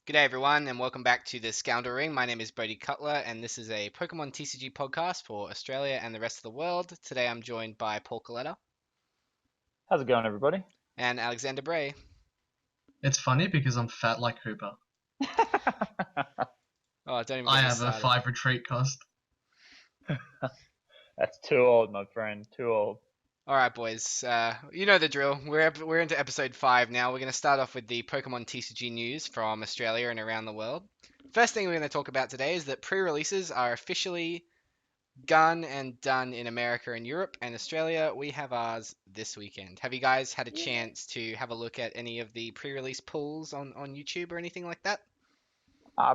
G'day everyone, and welcome back to the Scoundrel Ring. My name is Bodhi Cutler, and this is a Pokemon TCG podcast for Australia and the rest of the world. Today I'm joined by Paul Coletta How's it going, everybody? and Alexander Bray. It's funny because I'm fat like Cooper. Oh, don't even I get me have a started. 5 retreat cost. That's too old, my friend. Too old. All right, boys. You know the drill. We're into episode 5 now. We're going to start off with the Pokemon TCG news from Australia and around the world. First thing we're going to talk about today is that pre-releases are officially gone and done in America and Europe, and Australia. We have ours this weekend. Have you guys had a chance to have a look at any of the pre-release pulls on YouTube or anything like that?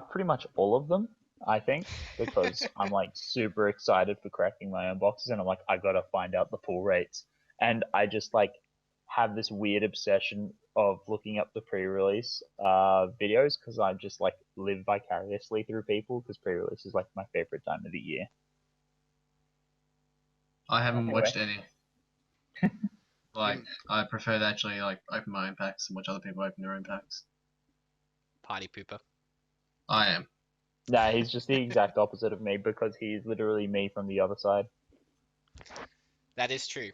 Pretty much all of them, I think, because I'm like super excited for cracking my own boxes, and I'm like, I gotta find out the pull rates, and I just like have this weird obsession of looking up the pre-release videos because I just like live vicariously through people because pre-release is like my favorite time of the year. I haven't Anyway. watched any. I prefer to actually like open my own packs and watch other people open their own packs. Party pooper. I am. Nah, he's just the exact opposite of me because he's literally me from the other side. That is true.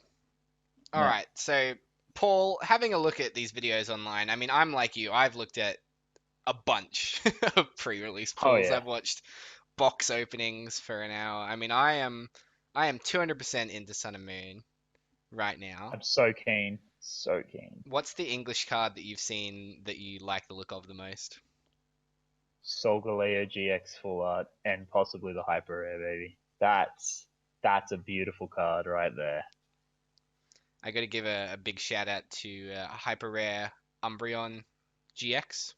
All Yeah. right, so Paul, having a look at these videos online, I mean, I'm like you. I've looked at a bunch of pre-release Oh, pulls. yeah. I've watched box openings for an hour. I mean, I am 200% into Sun and Moon right now. I'm so keen. So keen. What's the English card that you've seen that you like the look of the most? Solgaleo GX Full Art and possibly the Hyper Rare, baby. That's a beautiful card right there. I got to give a big shout out to Hyper Rare Umbreon GX.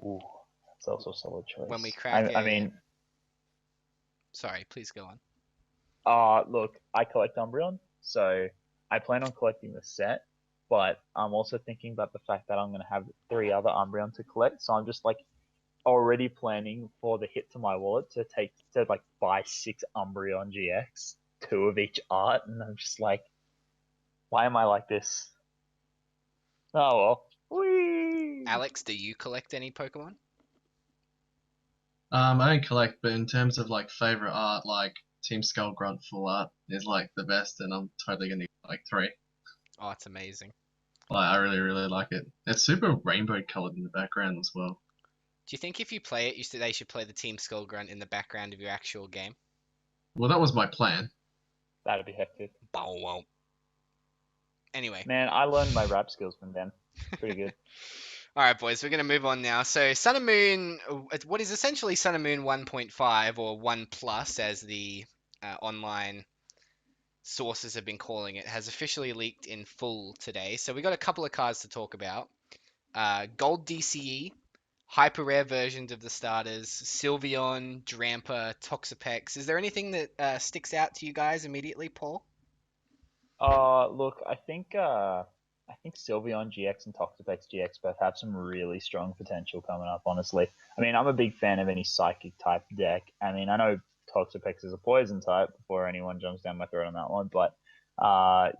Ooh, that's also a solid choice. When we crack I mean, sorry, please go on. look, I collect Umbreon, so I plan on collecting the set, but I'm also thinking about the fact that I'm going to have 3 other Umbreon to collect, so I'm just like already planning for the hit to my wallet to buy 6 Umbreon GX, 2 of each art, and I'm just like, why am I like this? Oh well. Whee! Alex, do you collect any Pokemon? I don't collect, but in terms of like favorite art, like Team Skull Grunt Full Art is like the best, and I'm totally gonna get like 3. Oh, it's amazing. Like I really really like it. It's super rainbow colored in the background as well. Do you think if you play it, they should play the Team Skull Grunt in the background of your actual game? Well, that was my plan. That'd be hectic. Bow wow. Anyway. Man, I learned my rap skills from them. Pretty good. All right, boys, we're going to move on now. So, Sun and Moon, what is essentially Sun and Moon 1.5 or 1 Plus, as the online sources have been calling it, has officially leaked in full today. So, we got a couple of cards to talk about. Gold DCE, hyper rare versions of the starters, Sylveon, Drampa, Toxapex. Is there anything that sticks out to you guys immediately, Paul? Look, I think Sylveon GX and Toxapex GX both have some really strong potential coming up, honestly. I mean, I'm a big fan of any psychic type deck. I mean, I know Toxapex is a poison type before anyone jumps down my throat on that one, but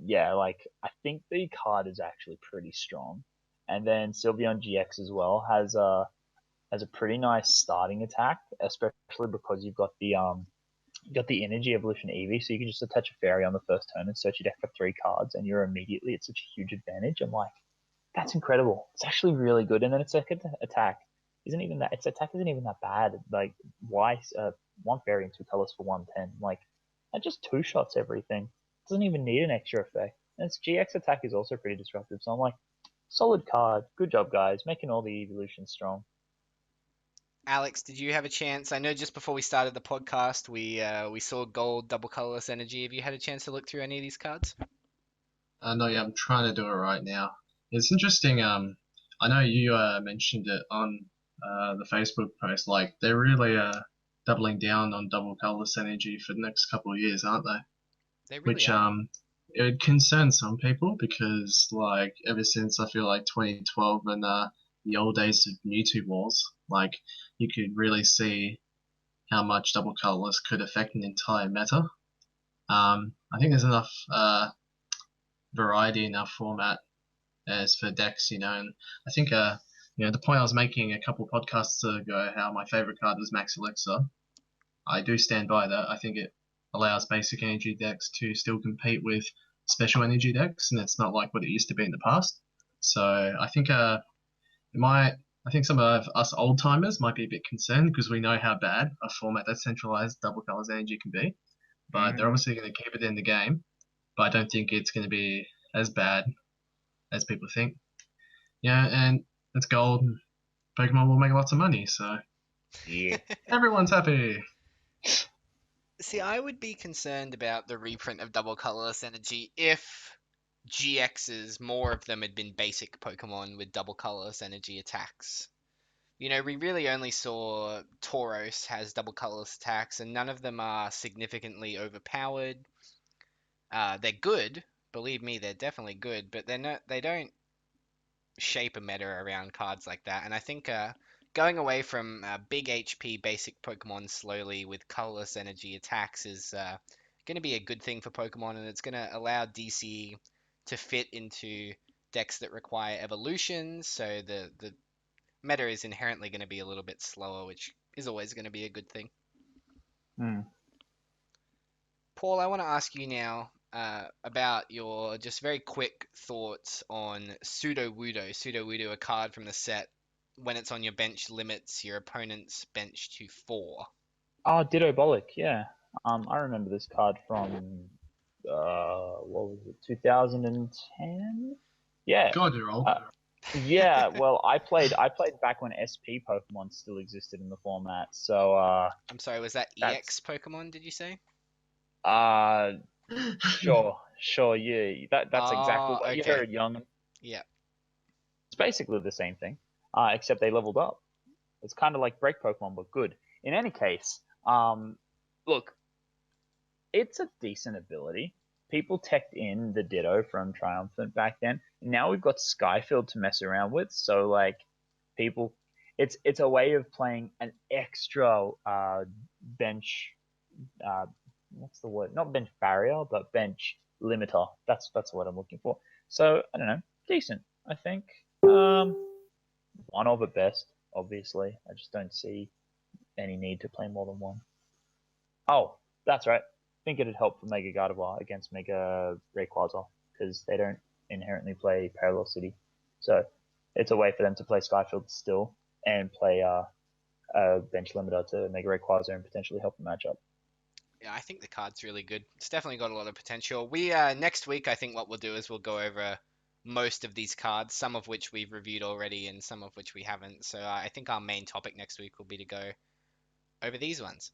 yeah, like I think the card is actually pretty strong. And then Sylveon GX as well has a pretty nice starting attack, especially because you got the energy evolution Eevee, so you can just attach a fairy on the first turn and search your deck for 3 cards, and you're immediately at such a huge advantage. I'm like, that's incredible. It's actually really good. And then its second attack isn't even that bad. Like, why 1 fairy and 2 colors for 110? Like, that just 2 shots everything. It doesn't even need an extra effect. And its GX attack is also pretty disruptive. So I'm like, solid card. Good job, guys, making all the evolutions strong. Alex, did you have a chance? I know just before we started the podcast, we saw gold double colorless energy. Have you had a chance to look through any of these cards? No, yeah, I'm trying to do it right now. It's interesting. I know you mentioned it on the Facebook post. Like they're really doubling down on double colorless energy for the next couple of years, aren't they? They really Which are. it concerns some people because like ever since I feel like 2012 and the old days of Mewtwo Wars, like you could really see how much double colorless could affect an entire meta. I think there's enough variety, enough format as for decks, and I think the point I was making a couple podcasts ago, how my favorite card was Max Elixir, I do stand by that. I think it allows basic energy decks to still compete with special energy decks, and it's not like what it used to be in the past. So I think I think some of us old timers might be a bit concerned because we know how bad a format that centralized double colors energy can be. But they're obviously going to keep it in the game. But I don't think it's going to be as bad as people think. Yeah, and it's gold. Pokemon will make lots of money, so Yeah. everyone's happy. See, I would be concerned about the reprint of double colorless energy if GXs, more of them had been basic Pokemon with double colorless energy attacks. We really only saw Tauros has double colorless attacks, and none of them are significantly overpowered. They're good, believe me, they're definitely good, but they don't shape a meta around cards like that. And I think going away from big HP basic Pokemon slowly with colorless energy attacks is going to be a good thing for Pokemon, and it's going to allow DC to fit into decks that require evolutions. So the meta is inherently going to be a little bit slower, which is always going to be a good thing. Paul, I want to ask you now about your just very quick thoughts on Pseudo Wudo. Pseudo Wudo, a card from the set, when it's on your bench, limits your opponent's bench to 4. Oh, Ditto Bollock, yeah. I remember this card from what was it, 2010? Yeah. God, you're old. Yeah, well, I played back when SP Pokemon still existed in the format. So I'm sorry, was that EX Pokemon, did you say? Sure, yeah. That's exactly what okay. you're young. Yeah. It's basically the same thing, except they leveled up. It's kind of like Break Pokemon, but good. In any case, look, it's a decent ability. People teched in the Ditto from Triumphant back then. Now we've got Skyfield to mess around with, so like people, it's a way of playing an extra bench. What's the word? Not bench barrier, but bench limiter. That's what I'm looking for. So I don't know, decent. I think one of at best. Obviously, I just don't see any need to play more than one. Oh, that's right. I think it'd help for Mega Gardevoir against Mega Rayquaza because they don't inherently play Parallel City. So it's a way for them to play Skyfield still and play a bench limiter to Mega Rayquaza and potentially help the matchup. Yeah, I think the card's really good. It's definitely got a lot of potential. We next week, I think what we'll do is we'll go over most of these cards, some of which we've reviewed already and some of which we haven't. So I think our main topic next week will be to go over these ones.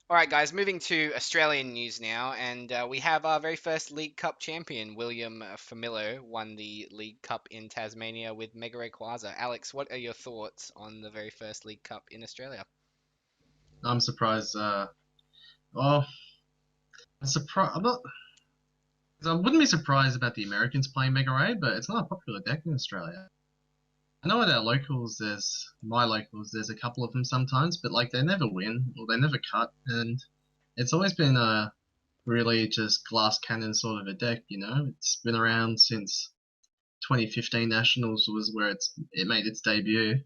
All right, guys, moving to Australian news now, and we have our very first League Cup champion, William Famillo, won the League Cup in Tasmania with Mega Rayquaza. Alex, what are your thoughts on the very first League Cup in Australia? I'm surprised. Well, I'm surprised. I wouldn't be surprised about the Americans playing Mega Ray, but it's not a popular deck in Australia. I know at our locals, there's a couple of them sometimes, but like they never win or they never cut, and it's always been a really just glass cannon sort of a deck. It's been around since 2015 Nationals was where it made its debut,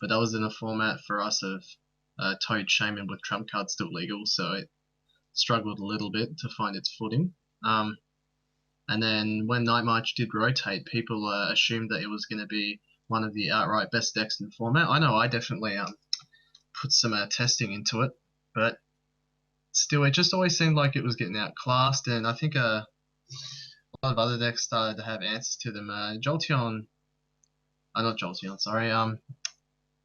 but that was in a format for us of Toad Shaman with trump cards still legal, so it struggled a little bit to find its footing. And then when Night March did rotate, people assumed that it was going to be one of the outright best decks in the format. I know I definitely put some testing into it, but still, it just always seemed like it was getting outclassed, and I think a lot of other decks started to have answers to them. Jolteon, not Jolteon, sorry.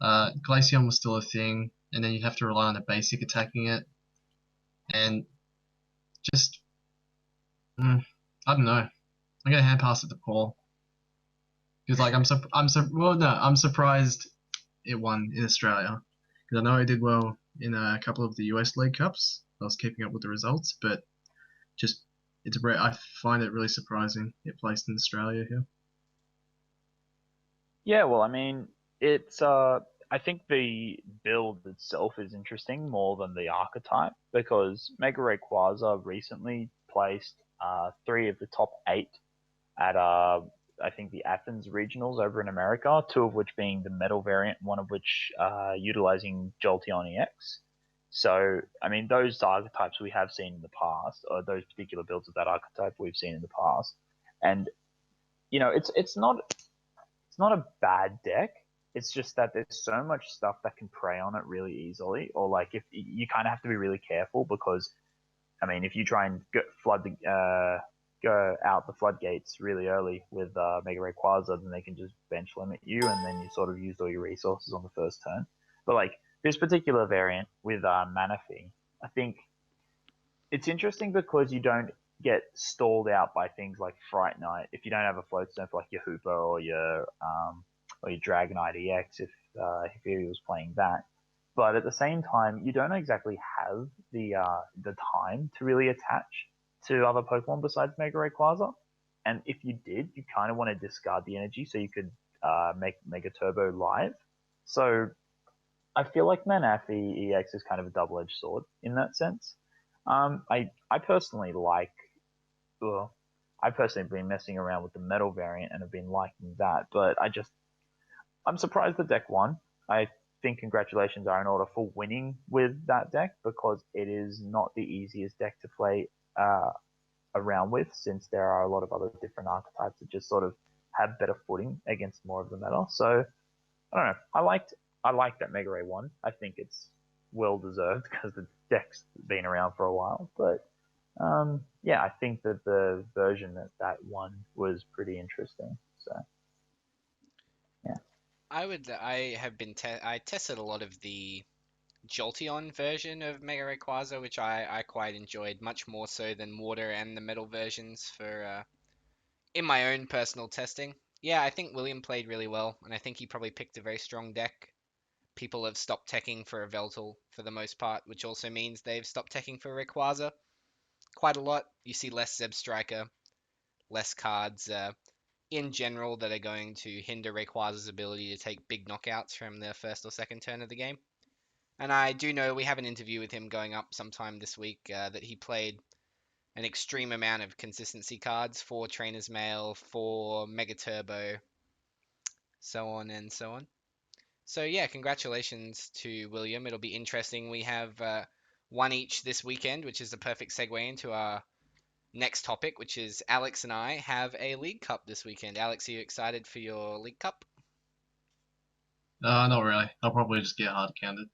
Glaceon was still a thing, and then you'd have to rely on a basic attacking it, and just I don't know. I'm gonna hand pass it to Paul because like I'm surprised it won in Australia because I know it did well in a couple of the US League Cups. I was keeping up with the results, but just I find it really surprising it placed in Australia here. Yeah, well, I mean, it's I think the build itself is interesting more than the archetype because Mega Rayquaza recently placed 3 of the top 8 at I think, the Athens regionals over in America, two of which being the metal variant, one of which utilizing Jolteon EX. So, I mean, those archetypes we have seen in the past, or those particular builds of that archetype we've seen in the past. And, it's not a bad deck. It's just that there's so much stuff that can prey on it really easily, or like if you kind of have to be really careful because, I mean, if you try and go out the floodgates really early with Mega Rayquaza, then they can just bench limit you, and then you sort of used all your resources on the first turn. But like this particular variant with Manaphy, I think it's interesting because you don't get stalled out by things like Fright Knight if you don't have a float stone for like your Hooper or your Dragonite EX if he was playing that. But at the same time, you don't exactly have the time to really attach to other Pokemon besides Mega Rayquaza. And if you did, you kind of want to discard the energy so you could make Mega Turbo live. So I feel like Manaphy EX is kind of a double-edged sword in that sense. I personally like. Well, I personally have been messing around with the metal variant and have been liking that, but I'm surprised the deck won. I think congratulations are in order for winning with that deck because it is not the easiest deck to play around with, since there are a lot of other different archetypes that just sort of have better footing against more of the meta. So I don't know. I like that Mega Ray won. I think it's well deserved because the deck's been around for a while, but. Yeah, I think that the version that won was pretty interesting. So, yeah. I tested a lot of the Jolteon version of Mega Rayquaza, which I quite enjoyed, much more so than Water and the Metal versions for in my own personal testing. Yeah, I think William played really well, and I think he probably picked a very strong deck. People have stopped teching for a Veltal for the most part, which also means they've stopped teching for Rayquaza quite a lot. You see less Zeb Striker, less cards in general that are going to hinder Rayquaza's ability to take big knockouts from the first or second turn of the game. And I do know we have an interview with him going up sometime this week that he played an extreme amount of consistency cards for Trainer's Mail, for Mega Turbo, so on and so on. So yeah, congratulations to William. It'll be interesting. We have one each this weekend, which is the perfect segue into our next topic, which is Alex and I have a League Cup this weekend. Alex, are you excited for your League Cup? Not really. I'll probably just get hard counted.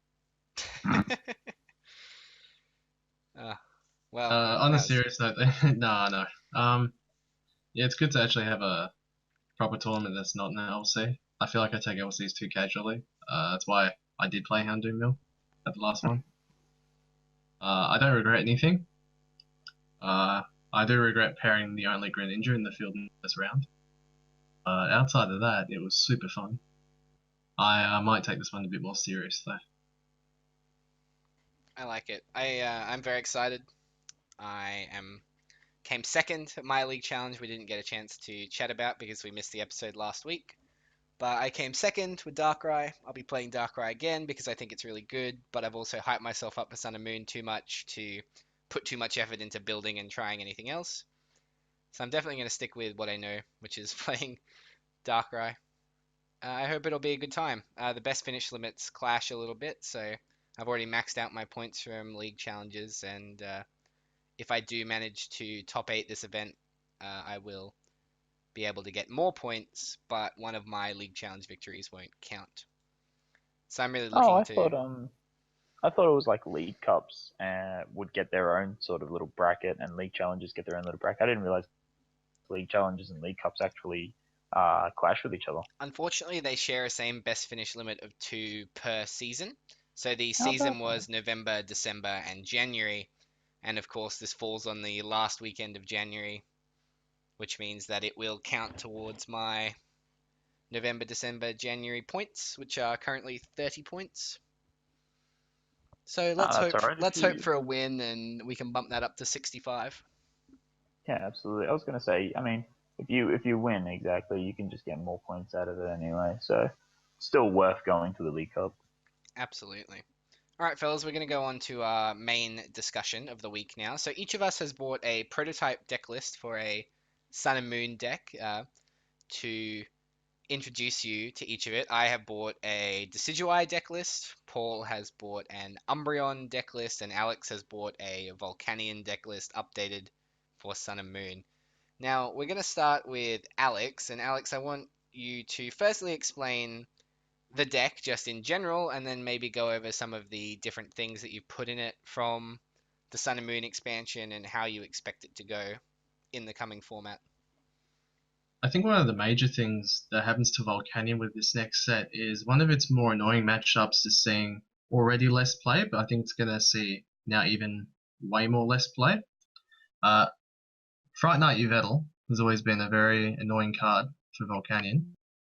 Well, on a serious note, no. Yeah, it's good to actually have a proper tournament that's not an LC. I feel like I take LCs too casually. That's why I did play Houndoom Mill at the last one. I don't regret anything. I do regret pairing the only Greninja in the field in this round. Outside of that, it was super fun. I might take this one a bit more serious though. I like it. I'm very excited. Came second at my league challenge. We didn't get a chance to chat about because we missed the episode last week. But I came second with Darkrai. I'll be playing Darkrai again because I think it's really good. But I've also hyped myself up for Sun and Moon too much to put too much effort into building and trying anything else. So I'm definitely going to stick with what I know, which is playing Darkrai. I hope it'll be a good time. The best finish limits clash a little bit, so I've already maxed out my points from league challenges, and if I do manage to top 8 this event, I will be able to get more points, but one of my league challenge victories won't count. So I'm really looking to... I thought it was like League Cups would get their own sort of little bracket, and League Challenges get their own little bracket. I didn't realize League Challenges and League Cups actually clash with each other. Unfortunately, they share a same best finish limit of 2 per season. So the season was November, December, and January. And of course, this falls on the last weekend of January, which means that it will count towards my November, December, January points, which are currently 30 points. So let's hope for a win, and we can bump that up to 65. Yeah, absolutely. I was going to say, I mean, if you win, exactly, you can just get more points out of it anyway. So still worth going to the League Cup. Absolutely. All right, fellas, we're going to go on to our main discussion of the week now. So each of us has bought a prototype deck list for a Sun and Moon deck to introduce you to each of it. I have bought a Decidueye deck list, Paul has bought an Umbreon deck list, and Alex has bought a Volcanion deck list updated for Sun and Moon. Now, we're going to start with Alex, and Alex, I want you to firstly explain the deck just in general, and then maybe go over some of the different things that you put in it from the Sun and Moon expansion and how you expect it to go in the coming format. I think one of the major things that happens to Volcanion with this next set is one of its more annoying matchups is seeing already less play, but I think it's going to see now even way more less play. Fright Night Yveltal has always been a very annoying card for Volcanion.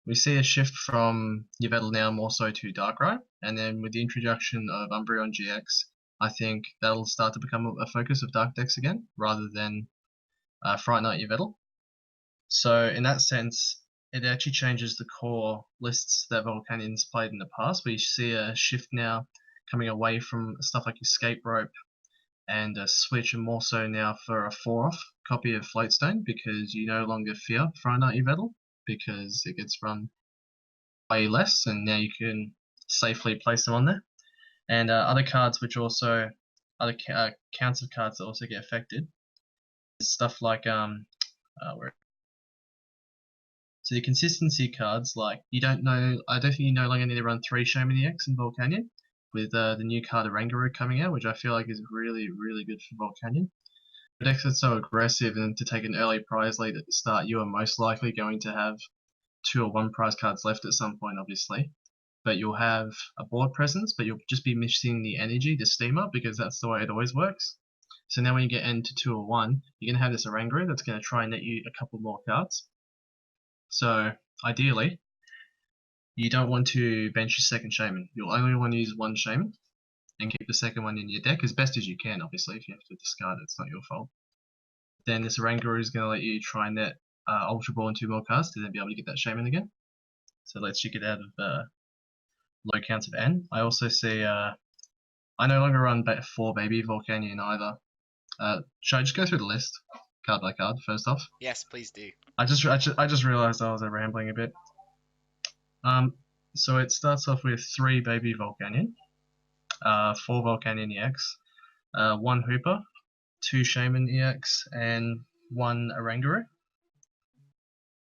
We see a shift from Yveltal now more so to Darkrai, and then with the introduction of Umbreon GX, I think that'll start to become a focus of Dark decks again, rather than Fright Night Yveltal. So in that sense, it actually changes the core lists that Volcanion's played in the past. We see a shift now coming away from stuff like Escape Rope and a switch, and more so now for a 4-off copy of Floatstone, because you no longer fear Fright Night Yveltal because it gets run way less, and now you can safely place them on there. And other cards which also, other counts of cards that also get affected is stuff like so the consistency cards, like I don't think you no longer need to run 3 Shaman EX in Volcanion, with the new card Oranguru coming out, which I feel like is really, really good for Volcanion. Decks are so aggressive, and to take an early prize lead at the start, you are most likely going to have 2 or 1 prize cards left at some point, obviously. But you'll have a board presence, but you'll just be missing the energy to steam up, because that's the way it always works. So now when you get into 2 or 1, you're going to have this Oranguru that's going to try and net you a couple more cards. So ideally, you don't want to bench your second Shaman. You'll only want to use 1 Shaman and keep the second one in your deck as best as you can, obviously. If you have to discard it, it's not your fault. Then this Oranguru is going to let you try and net Ultra Ball and 2 more cards to then be able to get that Shaman again. So it lets you get out of low counts of N. I also see, I no longer run 4 Baby Volcanion either. Should I just go through the list, card by card, first off? Yes, please do. I just realized I was rambling a bit. So it starts off with 3 Baby Volcanion, 4 Volcanion EX, 1 Hooper, 2 Shaman EX, and 1 Oranguru.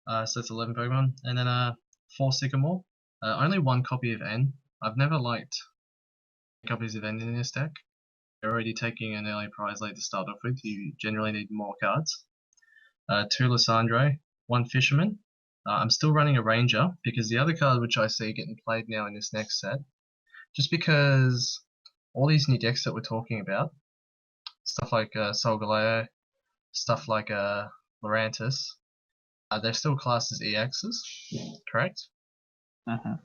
So that's 11 Pokemon, and then 4 Sycamore. Only 1 copy of N. I've never liked copies of N in this deck. You're already taking an early prize lead to start off with. You generally need more cards. 2 Lissandra, 1 Fisherman. I'm still running a Ranger, because the other card which I see getting played now in this next set, just because all these new decks that we're talking about, stuff like Solgaleo, stuff like Lurantis, they're still classed as EXs, correct? Uh-huh.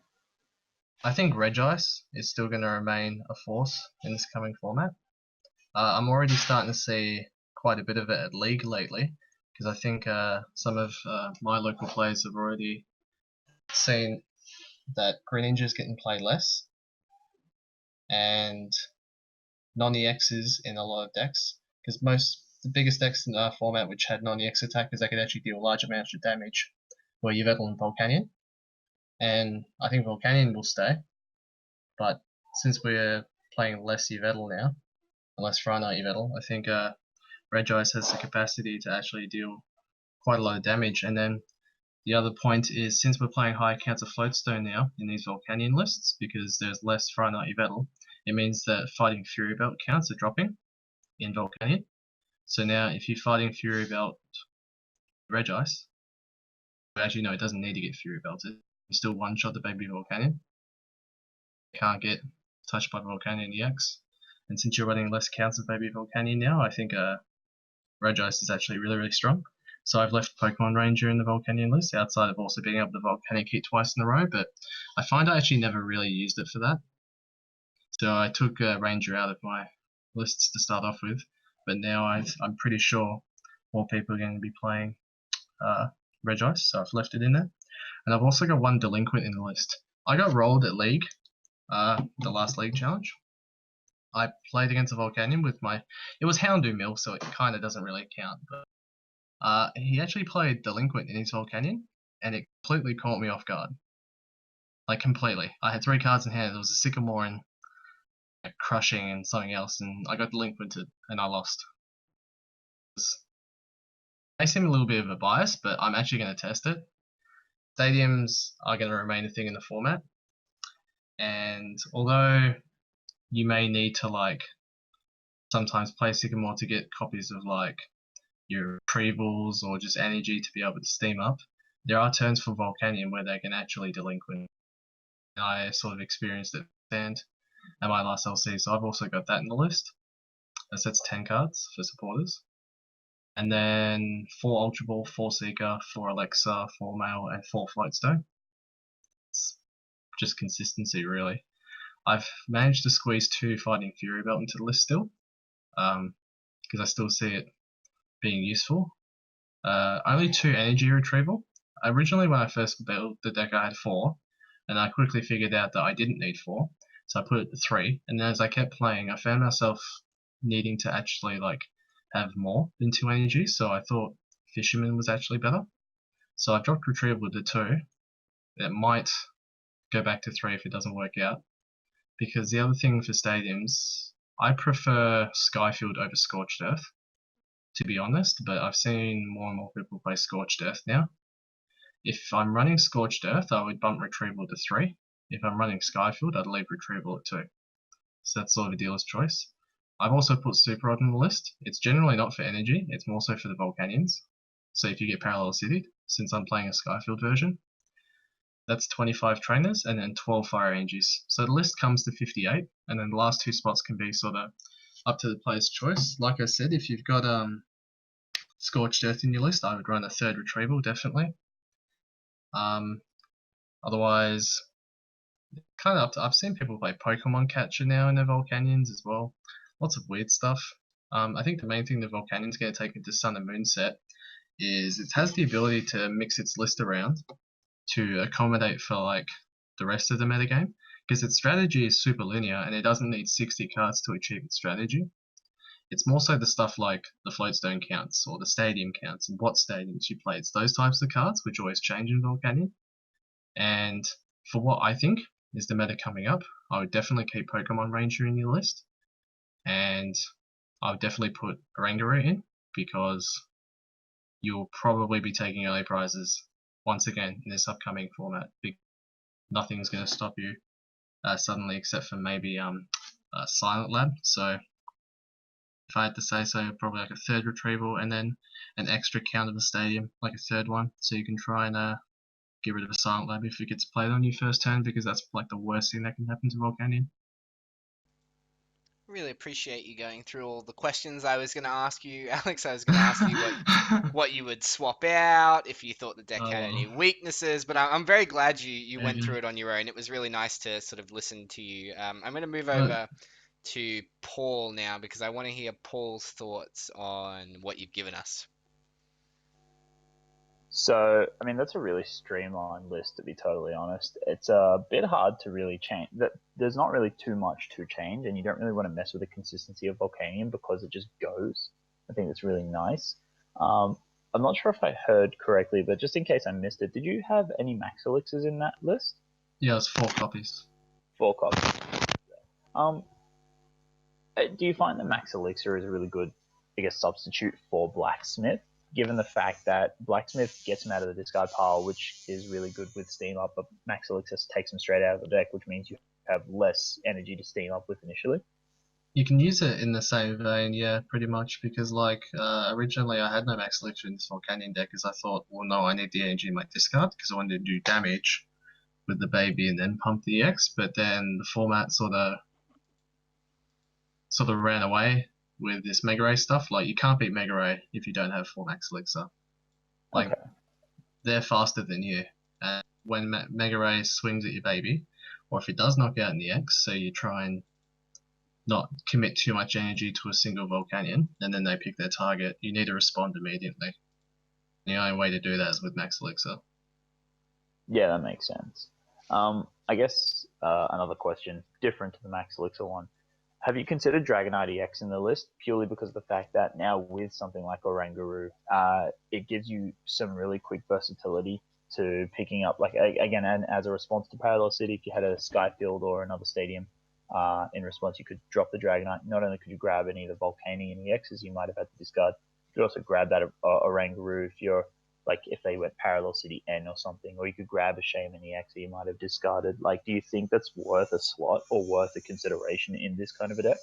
I think Regice is still going to remain a force in this coming format. I'm already starting to see quite a bit of it at League lately, because I think some of my local players have already seen that Greninja is getting played less, and non-EXs in a lot of decks, because the biggest decks in our format which had non-EX attackers that could actually deal large amounts of damage were Yveltal and Volcanion, and I think Volcanion will stay, but since we're playing less Yveltal now, and less Fright Night Yveltal, I think Regice has the capacity to actually deal quite a lot of damage. And then the other point is, since we're playing high counts of Floatstone now in these Volcanion lists, because there's less Fright Night Yveltal, it means that Fighting Fury Belt counts are dropping in Volcanion. So now if you're fighting Fury Belt Regice, actually no, it doesn't need to get Fury Belted. You still one-shot the baby Volcanion. It can't get touched by Volcanion EX. And since you're running less counts of baby Volcanion now, I think Regice is actually really, really strong. So I've left Pokemon Ranger in the Volcanion list, outside of also being able to Volcanic hit twice in a row, but I find I actually never really used it for that. So I took Ranger out of my lists to start off with, but now I'm pretty sure more people are going to be playing Regice, so I've left it in there. And I've also got 1 Delinquent in the list. I got rolled at League, the last League challenge. I played against a Volcanion with it was Houndoom Mill, so it kind of doesn't really count, but he actually played Delinquent in his Volcanion, and it completely caught me off guard. Like, completely. I had 3 cards in hand. There was a Sycamore and a Crushing and something else, and I got delinquented, and I lost. It may seem a little bit of a bias, but I'm actually going to test it. Stadiums are going to remain a thing in the format, and although you may need to, like, sometimes play Sycamore to get copies of, like, your retrievals or just energy to be able to steam up, there are turns for Volcanion where they can actually delinquent. I sort of experienced it firsthand at my last LC, so I've also got that in the list. That sets 10 cards for supporters. And then 4 Ultra Ball, 4 Seeker, 4 Alexa, 4 Mail, and 4 Floatstone. It's just consistency, really. I've managed to squeeze 2 Fighting Fury Belt into the list still, because I still see it being useful. Only 2 Energy Retrieval. Originally, when I first built the deck, I had 4, and I quickly figured out that I didn't need 4, so I put it to 3. And then as I kept playing, I found myself needing to actually, like, have more than 2 energy, so I thought Fisherman was actually better. So I've dropped Retrieval to 2. It might go back to 3 if it doesn't work out. Because the other thing for stadiums, I prefer Skyfield over Scorched Earth, to be honest, but I've seen more and more people play Scorched Earth now. If I'm running Scorched Earth, I would bump Retrieval to 3. If I'm running Skyfield, I'd leave Retrieval at 2. So that's sort of a dealer's choice. I've also put Super Rod on the list. It's generally not for energy, it's more so for the Volcanions. So if you get Parallel City, since I'm playing a Skyfield version, that's 25 trainers and then 12 fire energies. So the list comes to 58, and then the last 2 spots can be sort of up to the player's choice. Like I said, if you've got Scorched Earth in your list, I would run a 3rd Retrieval, definitely. Otherwise, kind of up to, I've seen people play Pokemon Catcher now in their Volcanions as well. Lots of weird stuff. I think the main thing the Volcanion's going to take into Sun and Moon set is it has the ability to mix its list around to accommodate for, like, the rest of the metagame, because its strategy is super linear and it doesn't need 60 cards to achieve its strategy. It's more so the stuff like the Floatstone counts or the Stadium counts and what stadiums you play. It's those types of cards which always change in Volcanion. And for what I think is the meta coming up, I would definitely keep Pokemon Ranger in your list, and I would definitely put Oranguru in, because you'll probably be taking early prizes once again in this upcoming format. Nothing's going to stop you suddenly, except for maybe Silent Lab. So if I had to say so, probably like a 3rd Retrieval and then an extra count of the Stadium, like a 3rd one, so you can try and get rid of a Silent Lab if it gets played on your first turn, because that's like the worst thing that can happen to Volcanion. Really appreciate you going through all the questions I was going to ask you, Alex. I was going to ask you what you would swap out, if you thought the deck had any weaknesses, but I'm very glad you went through it on your own. It was really nice to sort of listen to you. I'm going to move over to Paul now, because I want to hear Paul's thoughts on what you've given us. So, I mean, that's a really streamlined list, to be totally honest. It's a bit hard to really change. There's not really too much to change, and you don't really want to mess with the consistency of Volcanion because it just goes. I think that's really nice. I'm not sure if I heard correctly, but just in case I missed it, did you have any Max Elixirs in that list? Yeah, it's 4 copies. 4 copies. Do you find that Max Elixir is a really good, I guess, substitute for Blacksmith, given the fact that Blacksmith gets him out of the discard pile, which is really good with Steam Up, but Max Elixir takes him straight out of the deck, which means you have less energy to Steam Up with initially? You can use it in the same vein, yeah, pretty much, because, like, originally I had no Max Elixir in this Volcanion deck, because I thought, well, no, I need the energy in my discard, because I wanted to do damage with the baby and then pump the EX, but then the format sort of ran away with this Mega Ray stuff. Like, you can't beat Mega Ray if you don't have 4 Max Elixir. Like, okay. They're faster than you. And when Mega Ray swings at your baby, or if it does knock out in the X, so you try and not commit too much energy to a single Volcanion, and then they pick their target, you need to respond immediately. The only way to do that is with Max Elixir. Yeah, that makes sense. I guess another question, different to the Max Elixir one. Have you considered Dragonite EX in the list, purely because of the fact that now with something like Oranguru, it gives you some really quick versatility to picking up, like, again, and as a response to Parallel City, if you had a Skyfield or another stadium, in response, you could drop the Dragonite. Not only could you grab any of the Volcanion EXs you might have had to discard, you could also grab that Oranguru if you're, like, if they went Parallel City N or something, or you could grab a Shaman EX that you might have discarded. Like, do you think that's worth a slot or worth a consideration in this kind of a deck?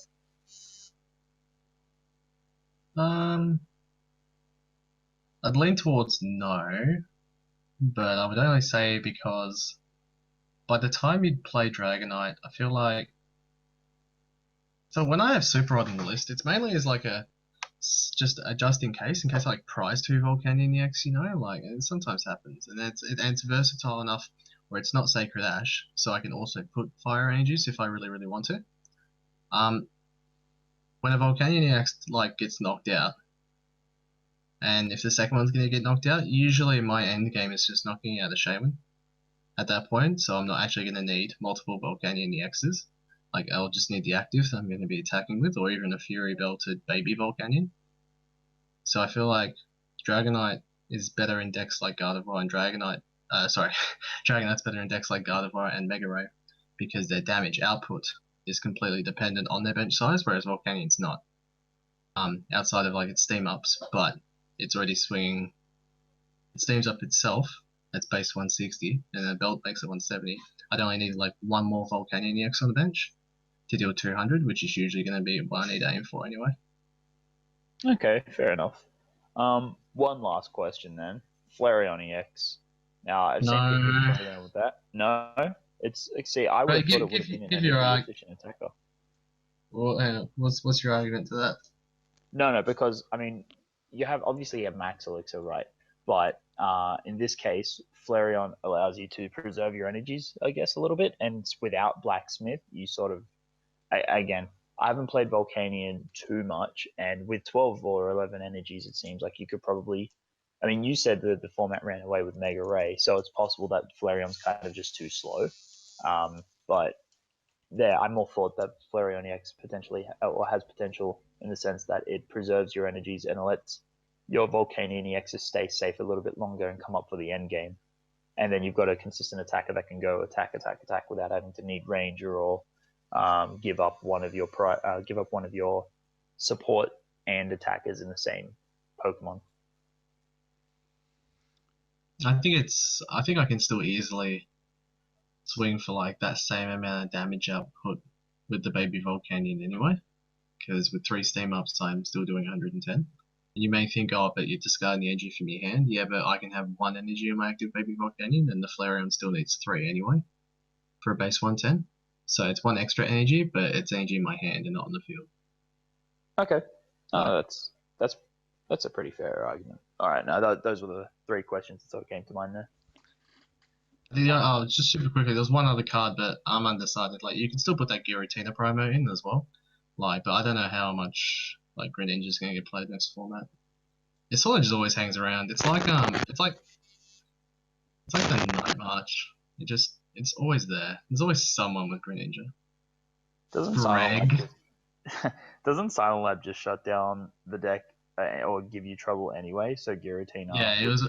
I'd lean towards no, but I would only say because by the time you'd play Dragonite, I feel like. So when I have Super Rod in the list, it's mainly as like just in case I like prize 2 Volcanion EX, you know, like it sometimes happens, and it's versatile enough where it's not Sacred Ash, so I can also put Fire Energies if I really really want to. When a Volcanion EX like gets knocked out, and if the second one's gonna get knocked out, usually my end game is just knocking out a Shaman at that point, so I'm not actually gonna need multiple Volcanion EXs. Like, I'll just need the active that I'm going to be attacking with, or even a Fury Belted Baby Volcanion. So I feel like Dragonite is better in decks like Gardevoir and Dragonite's better in decks like Gardevoir and Mega Ray, because their damage output is completely dependent on their bench size, whereas Volcanion's not. Outside of like its steam ups, but it's already swinging. It steams up itself. That's base 160, and the belt makes it 170. I'd only need like one more Volcanion EX on the bench to deal 200, which is usually going to be what I need to aim for anyway. Okay, fair enough. One last question then. Flareon EX. Now, I've seen people coming in with that. No? I would have thought it would have been an energy efficient attacker. Well, what's your argument to that? No, because, I mean, you have Max Elixir, right? But in this case, Flareon allows you to preserve your energies, I guess, a little bit, and without Blacksmith, you sort of, again, I haven't played Volcanion too much, and with 12 or 11 energies, it seems like you could probably, I mean, you said that the format ran away with Mega Ray, so it's possible that Flareon's kind of just too slow, but there, I more thought that Flareon EX potentially, or has potential in the sense that it preserves your energies and lets your Volcanion EXs stay safe a little bit longer and come up for the end game. And then you've got a consistent attacker that can go attack without having to need Ranger or give up one of your support and attackers in the same Pokemon. I think I can still easily swing for like that same amount of damage output with the Baby Volcanion anyway, because with 3 steam ups I'm still doing 110. You may think, oh, but you're discarding the energy from your hand. Yeah, but I can have 1 energy on my active Baby Volcanion, and the Flareon still needs 3 anyway for a base 110. So it's 1 extra energy, but it's energy in my hand and not on the field. Okay, that's a pretty fair argument. All right, now those were the 3 questions that sort of came to mind there. Just super quickly, there's one other card, but I'm undecided. Like, you can still put that Giratina promo in as well. Like, but I don't know how much like Greninja's gonna get played next format. It sort of just always hangs around. It's like the Night March. It's always there. There's always someone with Greninja. Doesn't Silent Lab just shut down the deck or give you trouble anyway? So Giratina. Yeah, it was.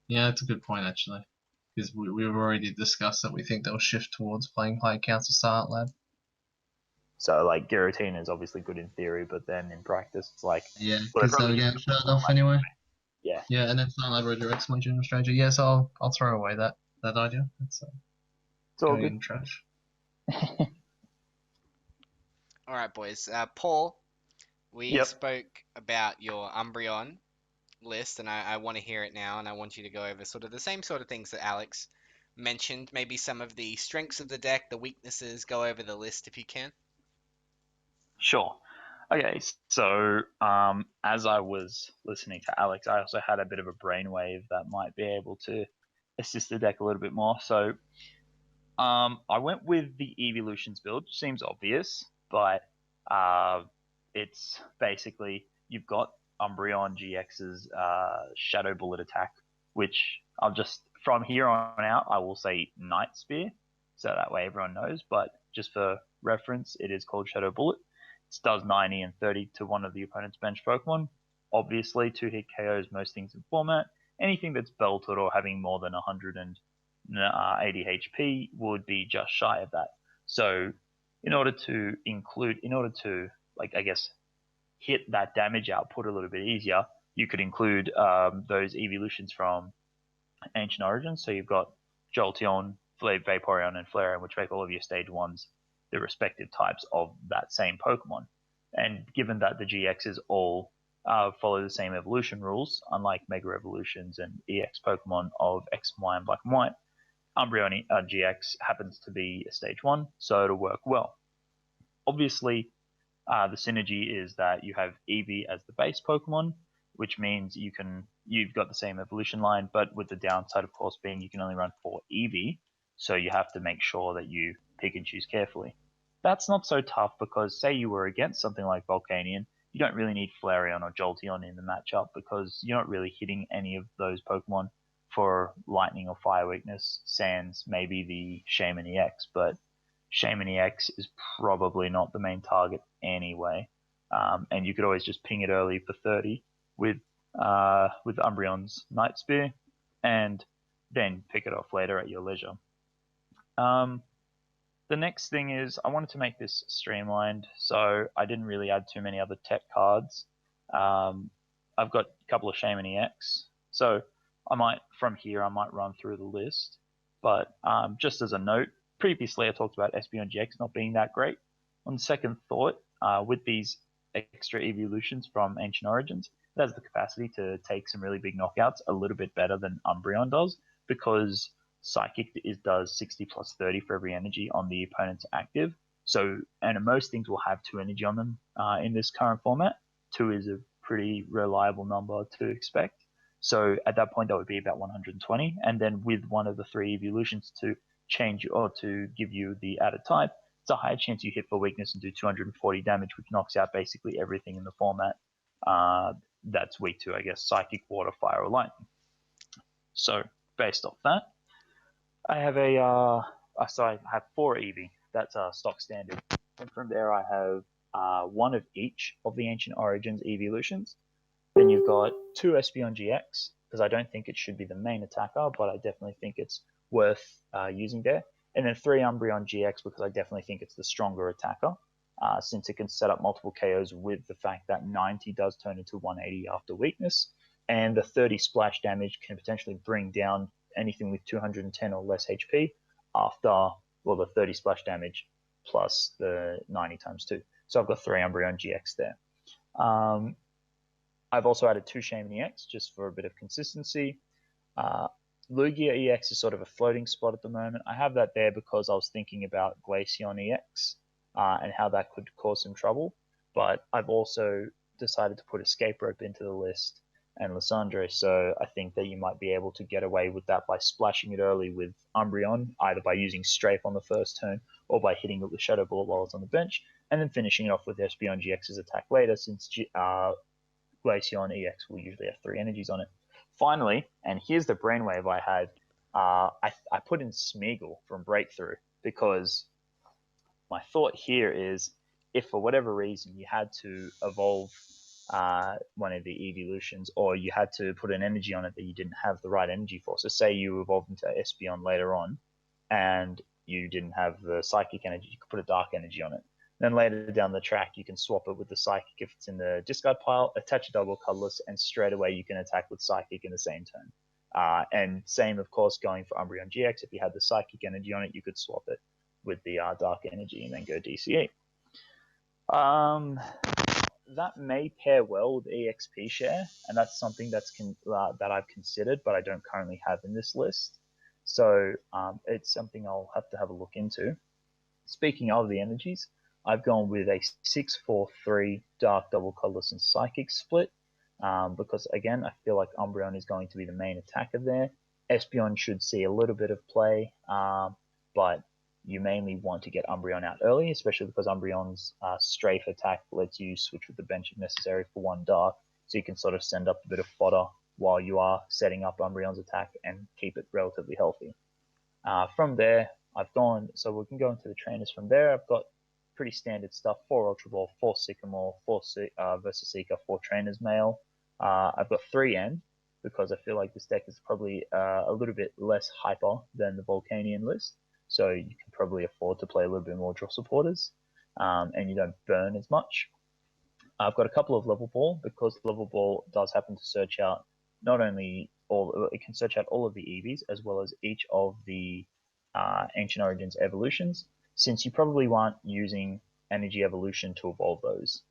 Yeah, that's a good point actually, because we've already discussed that we think they'll shift towards playing high counts of Silent Lab. So, like, Giratina is obviously good in theory, but then in practice, it's like... Yeah, because they were getting shut off anyway. Yeah. Yeah, and then Silent Lab redirects my general strategy. Yes, I'll throw away that idea. It's all good. In trash. Alright, boys. Paul, we spoke about your Umbreon list, and I want to hear it now, and I want you to go over sort of the same sort of things that Alex mentioned. Maybe some of the strengths of the deck, the weaknesses. Go over the list if you can. Sure. Okay, so as I was listening to Alex, I also had a bit of a brainwave that might be able to assist the deck a little bit more. So I went with the Evolutions build. Seems obvious, but it's basically you've got Umbreon GX's Shadow Bullet attack, which I'll just, from here on out, I will say Night Spear, so that way everyone knows, but just for reference, it is called Shadow Bullet. It does 90 and 30 to one of the opponent's bench Pokemon. Obviously, 2-hit KOs most things in format. anything that's belted or having more than 180 HP would be just shy of that. So in order to like, I guess, hit that damage output a little bit easier, you could include those evolutions from Ancient Origins. So you've got Jolteon, Vaporeon, and Flareon, which make all of your stage 1s the respective types of that same Pokemon. And given that the GXs all follow the same evolution rules, unlike Mega Evolutions and EX Pokemon of X and Y and Black and White, Umbreon GX happens to be a stage 1, so it'll work well. Obviously, the synergy is that you have Eevee as the base Pokemon, which means you've got the same evolution line, but with the downside, of course, being you can only run 4 Eevee, so you have to make sure that you pick and choose carefully. That's not so tough because, say you were against something like Volcanion, you don't really need Flareon or Jolteon in the matchup because you're not really hitting any of those Pokemon for lightning or fire weakness, sans maybe the Shaman EX, but Shaman EX is probably not the main target anyway. And you could always just ping it early for 30 with Umbreon's Night Spear, and then pick it off later at your leisure. The next thing is I wanted to make this streamlined, so I didn't really add too many other tech cards. I've got a couple of Shaman EX, so I might run through the list. But just as a note, previously I talked about Espeon GX not being that great. On second thought, with these extra evolutions from Ancient Origins, it has the capacity to take some really big knockouts a little bit better than Umbreon does, because Psychic does 60 plus 30 for every energy on the opponent's active. So, and most things will have 2 energy on them in this current format. 2 is a pretty reliable number to expect. So at that point, that would be about 120. And then with one of the 3 evolutions to change or to give you the added type, it's a higher chance you hit for weakness and do 240 damage, which knocks out basically everything in the format that's weak to, I guess, Psychic, Water, Fire, or Lightning. So based off that, I have I have 4 Eevee. That's stock standard. And from there, I have 1 of each of the Ancient Origins evolutions. Then you've got 2 Espeon GX, because I don't think it should be the main attacker, but I definitely think it's worth using there. And then 3 Umbreon GX, because I definitely think it's the stronger attacker, since it can set up multiple KOs with the fact that 90 does turn into 180 after weakness, and the 30 splash damage can potentially bring down anything with 210 or less HP after, well, the 30 splash damage plus the 90 times 2. So I've got 3 Umbreon GX there. I've also added 2 Shaman EX just for a bit of consistency. Lugia EX is sort of a floating spot at the moment. I have that there because I was thinking about Glaceon EX and how that could cause some trouble. But I've also decided to put Escape Rope into the list and Lissandra, so I think that you might be able to get away with that by splashing it early with Umbreon, either by using Strafe on the first turn or by hitting it with Shadow Ball while it's on the bench, and then finishing it off with Espeon GX's attack later, since Glaceon EX will usually have 3 energies on it. Finally, and here's the brainwave I had, I put in Smeagol from Breakthrough, because my thought here is, if for whatever reason you had to evolve one of the evolutions, or you had to put an energy on it that you didn't have the right energy for, so say you evolved into Espeon later on and you didn't have the Psychic energy, you could put a Dark energy on it. Then later down the track, you can swap it with the Psychic if it's in the discard pile, attach a double colorless, and straight away you can attack with Psychic in the same turn. And same, of course, going for Umbreon GX. If you had the Psychic energy on it, you could swap it with the Dark energy and then go DCE. That may pair well with EXP share, and that's something that I've considered, but I don't currently have in this list. So it's something I'll have to have a look into. Speaking of the energies, I've gone with a 6-4-3 Dark, Double Colorless, and Psychic split, because again, I feel like Umbreon is going to be the main attacker there. Espeon should see a little bit of play, but you mainly want to get Umbreon out early, especially because Umbreon's Strafe attack lets you switch with the bench if necessary for 1 Dark, so you can sort of send up a bit of fodder while you are setting up Umbreon's attack and keep it relatively healthy. From there, so we can go into the trainers from there. I've got pretty standard stuff: 4 Ultra Ball, 4 Sycamore, 4 Versus Seeker, 4 Trainers Male. I've got 3 N, because I feel like this deck is probably a little bit less hyper than the Volcanion list. So you can probably afford to play a little bit more draw supporters, and you don't burn as much. I've got a couple of Level Ball, because Level Ball does happen to search out not only it can search out all of the EVs as well as each of the Ancient Origins evolutions, since you probably aren't using Energy Evolution to evolve those.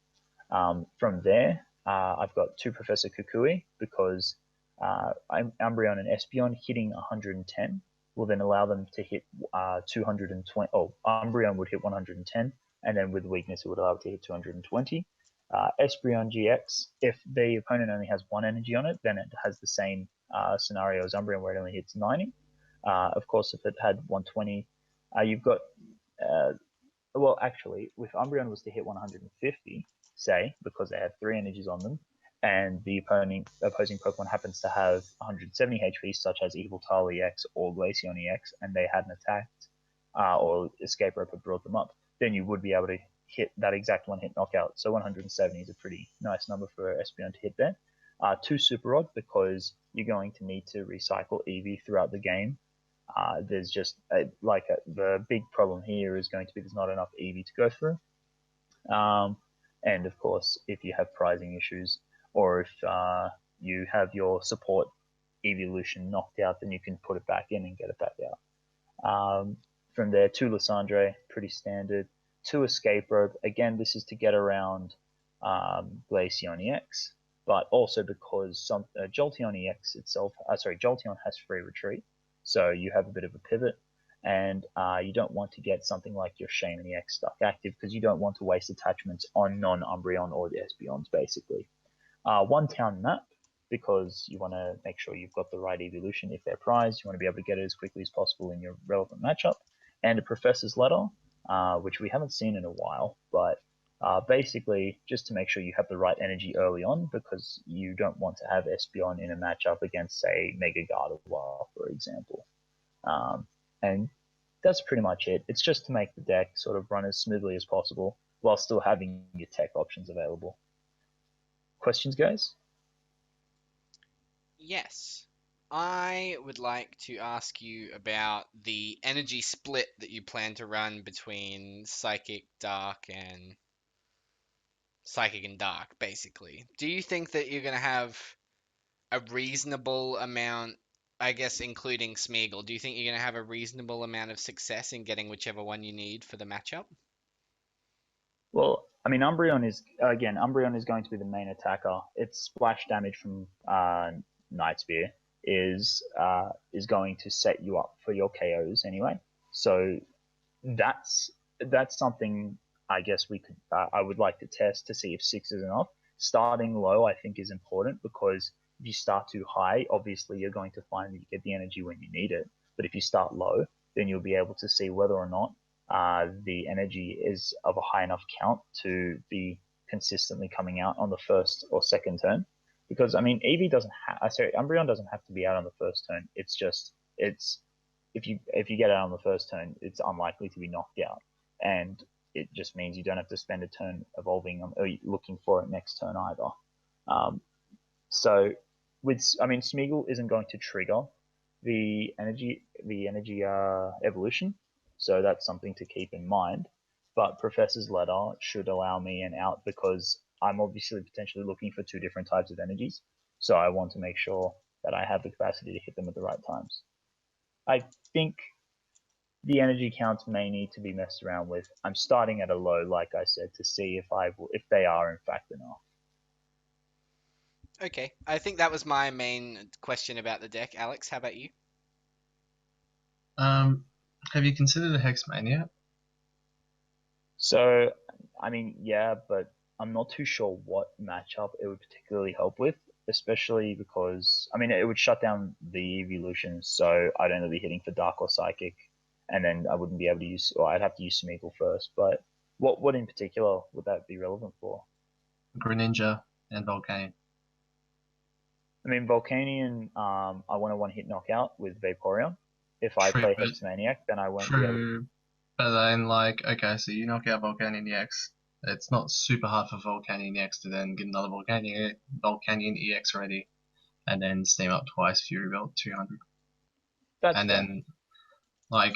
From there, I've got 2 Professor Kukui, because Umbreon and Espeon hitting 110 will then allow them to hit 220. Oh, Umbreon would hit 110, and then with weakness, it would allow it to hit 220. Espeon GX, if the opponent only has 1 energy on it, then it has the same scenario as Umbreon, where it only hits 90. Of course, if it had 120, you've got well, actually, if Umbreon was to hit 150, say, because they have 3 energies on them, and the opposing Pokemon happens to have 170 HP, such as Evital EX or Glaceon EX, and they hadn't attacked, or Escape Rope had brought them up, then you would be able to hit that exact one-hit knockout. So 170 is a pretty nice number for Espeon to hit there. 2 Super Rod, because you're going to need to recycle Eevee throughout the game. There's just the big problem here is going to be there's not enough Eevee to go through. And of course, if you have prizing issues, or if you have your support evolution knocked out, then you can put it back in and get it back out. From there, 2 Lissandra, pretty standard. 2 Escape Rope. Again, this is to get around Glaceon EX, but also because Jolteon EX itself, Jolteon has free retreat, so you have a bit of a pivot, and you don't want to get something like your Shaman EX stuck active, because you don't want to waste attachments on non-Umbreon or the Espeons, basically. 1 Town Map, because you want to make sure you've got the right evolution if they're prized. You want to be able to get it as quickly as possible in your relevant matchup. And a Professor's Letter, which we haven't seen in a while, but basically just to make sure you have the right energy early on, because you don't want to have Espeon in a matchup against, say, Mega Gardevoir, for example. And that's pretty much it. It's just to make the deck sort of run as smoothly as possible while still having your tech options available. Questions, guys? Yes. I would like to ask you about the energy split that you plan to run between Psychic, Dark, and Dark, basically. Do you think that you're going to have a reasonable amount, I guess including Smeagol, do you think you're going to have a reasonable amount of success in getting whichever one you need for the matchup? Well, I mean, Umbreon is going to be the main attacker. Its splash damage from Night Spear is going to set you up for your KOs anyway. So that's something I guess I would like to test to see if 6 is enough. Starting low, I think, is important, because if you start too high, obviously you're going to find that you get the energy when you need it. But if you start low, then you'll be able to see whether or not the energy is of a high enough count to be consistently coming out on the first or second turn. Because I mean, Umbreon doesn't have to be out on the first turn. It's just if you get out on the first turn, it's unlikely to be knocked out, and it just means you don't have to spend a turn evolving or looking for it next turn either. So Smeagol isn't going to trigger the energy evolution, so that's something to keep in mind. But Professor's Letter should allow me an out, because I'm obviously potentially looking for 2 different types of energies, so I want to make sure that I have the capacity to hit them at the right times. I think the energy counts may need to be messed around with. I'm starting at a low, like I said, to see if they are in fact enough. Okay, I think that was my main question about the deck. Alex, how about you? Have you considered a Hex Maniac? So, I mean, yeah, but I'm not too sure what matchup it would particularly help with, especially because, I mean, it would shut down the evolutions, so I'd only be hitting for Dark or Psychic, and then I wouldn't be able to use, or I'd have to use Smeagol first. But what in particular would that be relevant for? Greninja and Volcanion. I mean, Volcanion, I want a one-hit knockout with Vaporeon. If I play Hex Maniac, then I won't be able to. But then, okay, so you knock out Volcanion EX. It's not super hard for Volcanion EX to then get another Volcanion EX ready. and then steam up twice, Fury Belt 200. That's And fair. then, like,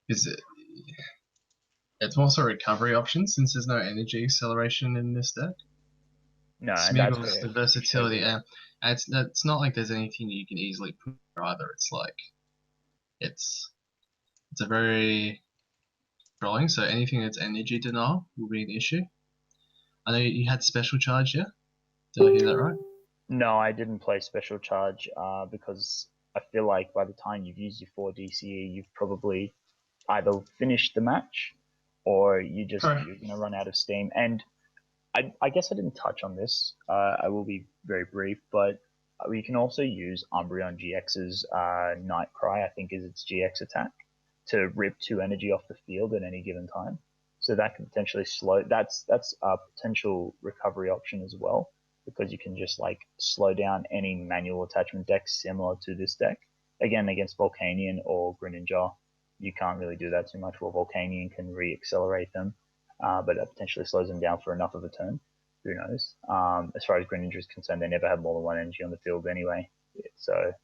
is it? It's also a recovery option since there's no energy acceleration in this deck. No, and that's Smeagol's the fair. versatility, and it's not like there's anything you can easily put either. It's like it's a very controlling, so anything that's energy denial will be an issue. I know you had special charge, yeah? Did I hear that right? No, I didn't play special charge because I feel like by the time you've used your 4 DCE, you've probably either finished the match or you're going to run out of steam. And I guess I didn't touch on this. I will be very brief, but we can also use Umbreon GX's Night Cry, I think is its GX attack, to rip 2 energy off the field at any given time. So that can potentially slow. That's a potential recovery option as well, because you can just like slow down any manual attachment deck similar to this deck. Again, against Volcanion or Greninja, you can't really do that too much. Well, Volcanion can re-accelerate them, but that potentially slows them down for enough of a turn. Who knows? As far as Greninja is concerned, they never have more than 1 energy on the field anyway, so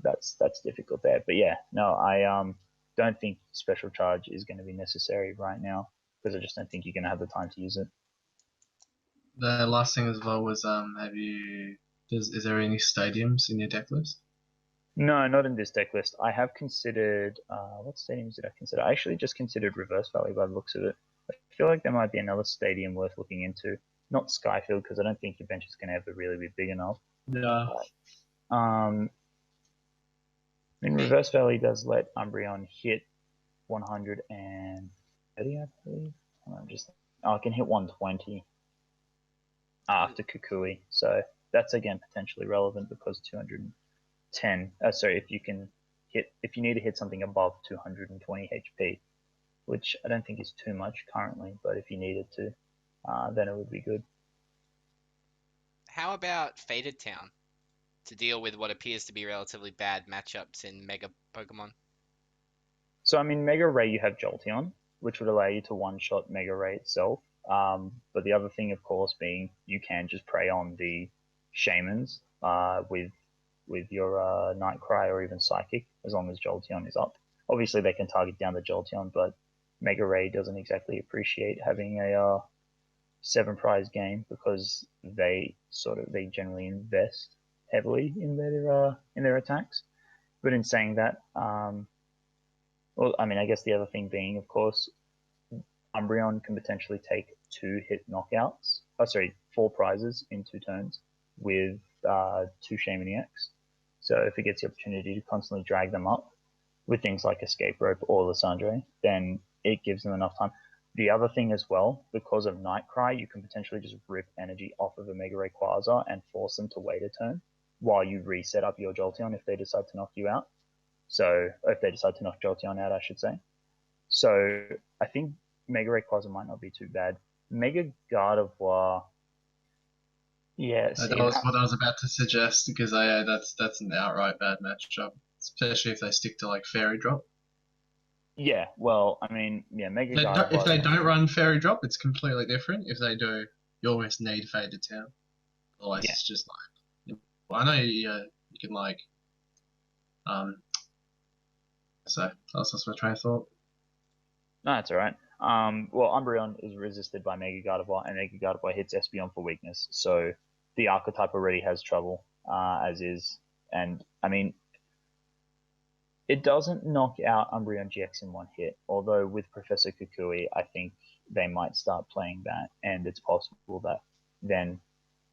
that's difficult there. But yeah, no, I don't think special charge is going to be necessary right now because I just don't think you're going to have the time to use it. The last thing as well was is there any stadiums in your deck list? No, not in this deck list. I have considered what stadiums did I consider? I actually just considered Reverse Valley by the looks of it. I feel like there might be another stadium worth looking into. Not Skyfield because I don't think your bench is going to ever really be big enough. Yeah. I mean, Reverse Valley does let Umbreon hit 130, I believe. I can hit 120 after Kukui, so that's again potentially relevant because 210. If you need to hit something above 220 HP, which I don't think is too much currently, but if you needed to, then it would be good. How about Faded Town to deal with what appears to be relatively bad matchups in Mega Pokemon? So I mean, Mega Ray, you have Jolteon, which would allow you to one-shot Mega Ray itself. But the other thing, of course, being you can just prey on the Shamans with your Night Cry or even Psychic, as long as Jolteon is up. Obviously, they can target down the Jolteon, but Mega Ray doesn't exactly appreciate having a 7 prize game because they generally invest heavily in their attacks. But in saying that, well, I mean, I guess the other thing being, of course, Umbreon can potentially take 2 hit knockouts. 4 prizes in 2 turns with 2 Shaymaniacs. So if it gets the opportunity to constantly drag them up with things like Escape Rope or Lissandra, then it gives them enough time. The other thing as well, because of Night Cry, you can potentially just rip energy off of a Mega Rayquaza and force them to wait a turn while you reset up your Jolteon if they decide to knock you out. So, if they decide to knock Jolteon out, I should say. So, I think Mega Rayquaza might not be too bad. Mega Gardevoir, yeah. That was what I was about to suggest because that's an outright bad matchup, especially if they stick to like Fairy Drop. Yeah, well, I mean, yeah, Mega Gardevoir. If they don't run Fairy Drop, it's completely different. If they do, you almost need Faded Town. Otherwise, it's just like, well, I know you can like, so that's my train of thought. No, that's alright. Well, Umbreon is resisted by Mega Gardevoir, and Mega Gardevoir hits Espeon for weakness, so the archetype already has trouble, as is. And, I mean, it doesn't knock out Umbreon GX in 1 hit, although with Professor Kukui, I think they might start playing that, and it's possible that then...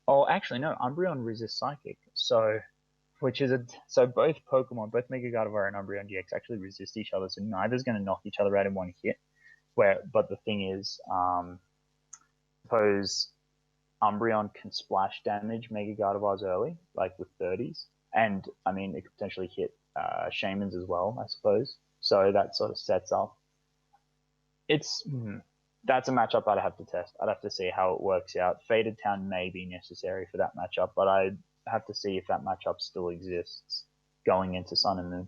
Oh, actually, no, Umbreon resists Psychic, so both Pokemon, both Mega Gardevoir and Umbreon GX actually resist each other, so neither's going to knock each other out in 1 hit. But the thing is, suppose Umbreon can splash damage Mega Gardevoirs early, like with 30s, and I mean it could potentially hit Shamans as well, I suppose. So that sort of sets up. That's a matchup I'd have to test. I'd have to see how it works out. Faded Town may be necessary for that matchup, but I'd have to see if that matchup still exists going into Sun and Moon.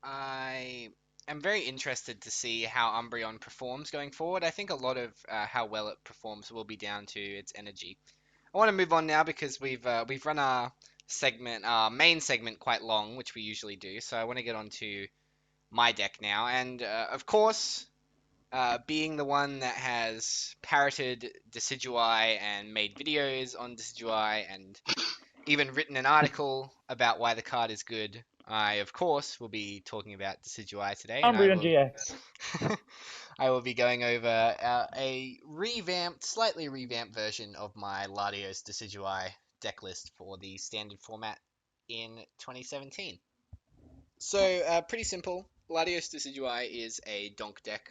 I am very interested to see how Umbreon performs going forward. I think a lot of how well it performs will be down to its energy. I want to move on now because we've run our main segment quite long, which we usually do. So I want to get on to my deck now, and of course, being the one that has parroted Decidueye and made videos on Decidueye and even written an article about why the card is good, I of course will be talking about Decidueye today, and Umbreon GX. I will be going over a slightly revamped version of my Latios Decidueye deck list for the standard format in 2017. So, pretty simple. Latios Decidueye is a donk deck.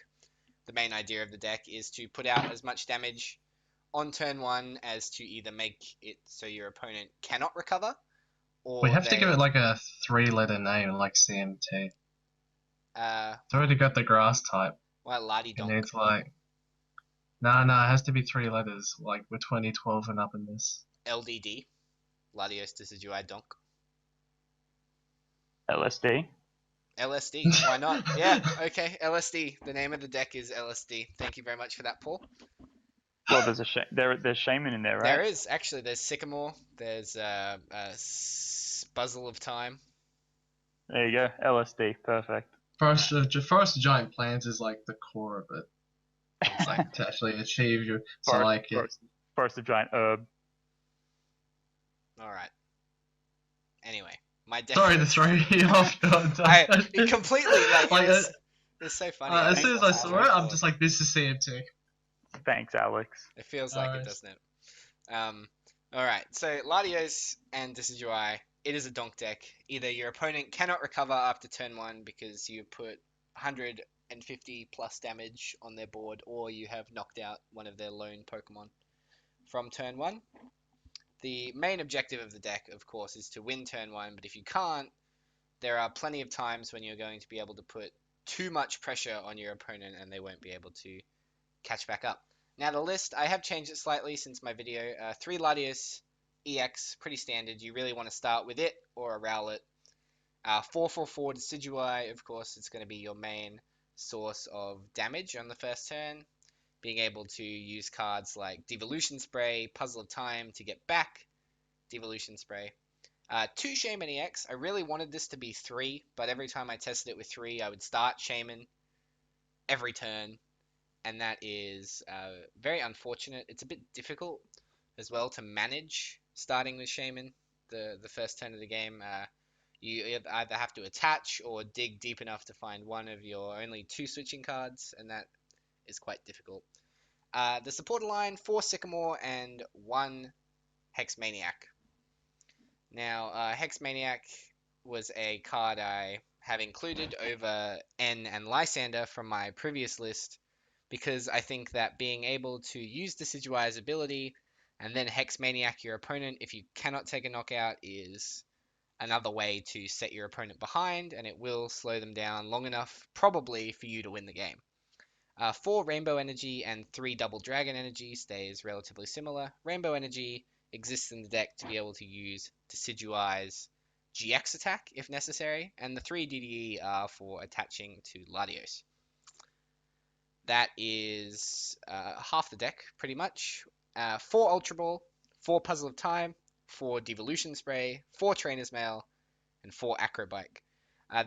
The main idea of the deck is to put out as much damage on turn one as to either make it so your opponent cannot recover, or We have to give they it like a 3-letter name, like CMT. uh, It's already got the grass type. well, Lati It donk. needs like. No, it has to be 3 letters. Like we're 2012 and up in this. LDD. Latios Decidueye donk. LSD. LSD. Why not? Yeah, okay. LSD. The name of the deck is LSD. Thank you very much for that, Paul. Well, there's Shaman in there, right? There is actually. There's Sycamore. There's Puzzle of Time. There you go. LSD. Perfect. Forest of Giant Plants is like the core of it Exactly. to actually achieve your. So Forest, like Forest of Giant Herb. All right. Anyway, my deck. Sorry to throw you off. It completely Like, it's so funny. as soon as I saw it, I'm record. just like, this is CMT. Thanks, Alex. It feels like it, Alright. doesn't it? All right. So Latios and Decidueye, it is a donk deck. Either your opponent cannot recover after turn one because you put 150 plus damage on their board, or you have knocked out one of their lone Pokemon from turn one. The main objective of the deck, of course, is to win turn one, but if you can't, there are plenty of times when you're going to be able to put too much pressure on your opponent and they won't be able to catch back up. Now the list, I have changed it slightly since my video. 3 Latios EX, pretty standard. You really want to start with it or a Rowlet. 4/4/4 Decidueye, of course, it's going to be your main source of damage on the first turn. Being able to use cards like Devolution Spray, Puzzle of Time to get back Devolution Spray. 2 Shaman EX. I really wanted this to be 3, but every time I tested it with 3, I would start Shaman every turn, and that is very unfortunate. It's a bit difficult as well to manage starting with Shaman the first turn of the game. You either have to attach or dig deep enough to find one of your only 2 switching cards, and that is quite difficult. The supporter line, 4 Sycamore and 1 Hex Maniac. Now, Hex Maniac was a card I have included over N and Lysandra from my previous list because I think that being able to use Decidueye's ability and then Hex Maniac your opponent if you cannot take a knockout is another way to set your opponent behind, and it will slow them down long enough, probably, for you to win the game. 4 Rainbow Energy and 3 Double Dragon Energy stays relatively similar. Rainbow Energy exists in the deck to be able to use Decidueye's GX attack if necessary, and the 3 DDE are for attaching to Latios. That is half the deck, pretty much. 4 Ultra Ball, 4 Puzzle of Time, 4 Devolution Spray, 4 Trainer's Mail, and 4 Acrobike.